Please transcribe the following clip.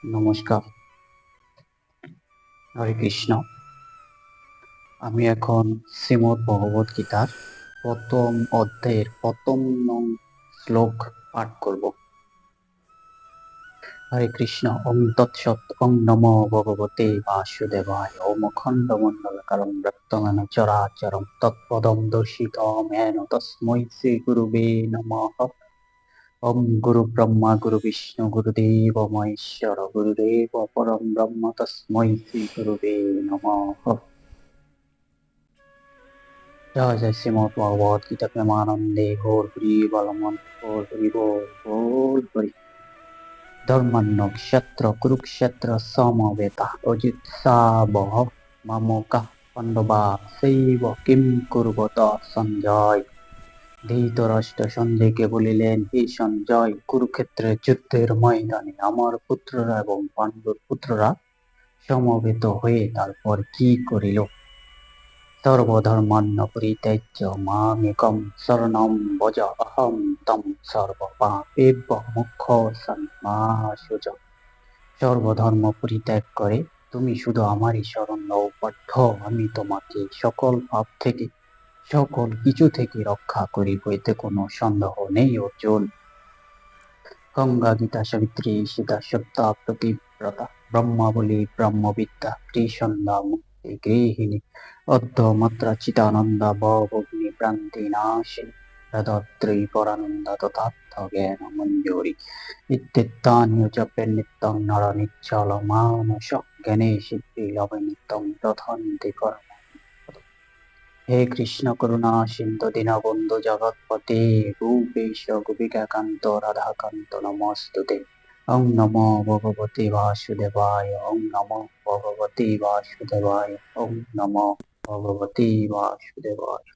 নমস্কার, হরে কৃষ্ণ। আমি এখন শ্রীমদ্ ভগবত গীতার প্রথম অধ্যায়ের প্রথম নং শ্লোক পাঠ করব। হরে কৃষ্ণ। ওং তৎসৎ। ওং নমো ভগবতে বাসুদেবায়। ওম অখণ্ডমণ্ডলকারং ব্যক্তমেন চরাচরং তৎপদং দর্শিতমেন তস্मै শ্রী গুরুবে নমঃ। ওম গুরু ব্রহ্মা গুরু বিষ্ণু গুরুদেব মহেশ্বর গুরুদেব পরম ব্রহ্ম তস্मै শ্রী গুরুবে নমঃ। जय जय श्रीमद् भगवत गीता प्रेमानंदे घोर हरि बलमन घोर हरि बोल हरि। धर्मन्नो क्षत्र कुरुक्षेत्र समवेता अजित्सावह मामका पांडवा सैव किम कुर्वत সঞ্জয়। ধৃতরাষ্ট্র সঞ্জয়কে বলিলেন, হে সঞ্জয়, কুরুক্ষেত্রের যুদ্ধের ময়দানে আমার পুত্ররা এবং পাণ্ডুর পুত্ররা সমবেত হয়ে তারপর কি করিল? सर्वधर्मान् परित्यज्य मामेकं शरणं व्रज अहं तं सर्वपापेभ्यो मोक्षयिष्यामि मा शुचः। সর্বধর্ম পরিত্যাগ করে তুমি শুধু আমারই শরণ লও পার্থ, আমি তোমাকে সকল পাপ থেকে সকল কিছু থেকে রক্ষা করিব, এতে কোনো সন্দেহ নেই অর্জুন। গঙ্গা গীতা সাবিত্রী সীতা সত্তা প্রতিব্রতা ব্রহ্মাবলী ব্রহ্মবিদ্যা ত্রিসন্ধ্যা মুক্তি গৃহিণী অর্ধমাত্রা চিদানন্দ ভবগ্নি ভ্রান্তি নাশিনী রদত্রী পরানন্দ তথার্থ জ্ঞান মঞ্জুরি ইত্যেতানি জপে নিত্যং নর নিচ্ছল মানস জ্ঞানে সিদ্ধি লভে নিত্যং তথন্তি কর্ম। হে কৃষ্ণ করুণা সিন্ধু দীনবন্ধু জগৎপতে রূপেশ গোপিকাকান্ত রাধাকান্ত নমস্তুতে। ওং নমো ভগবতে বাসুদেবায়। ওং নমো ভগবতে বাসুদেবায়। ওং নমো ভগবতে বাসুদেবায়।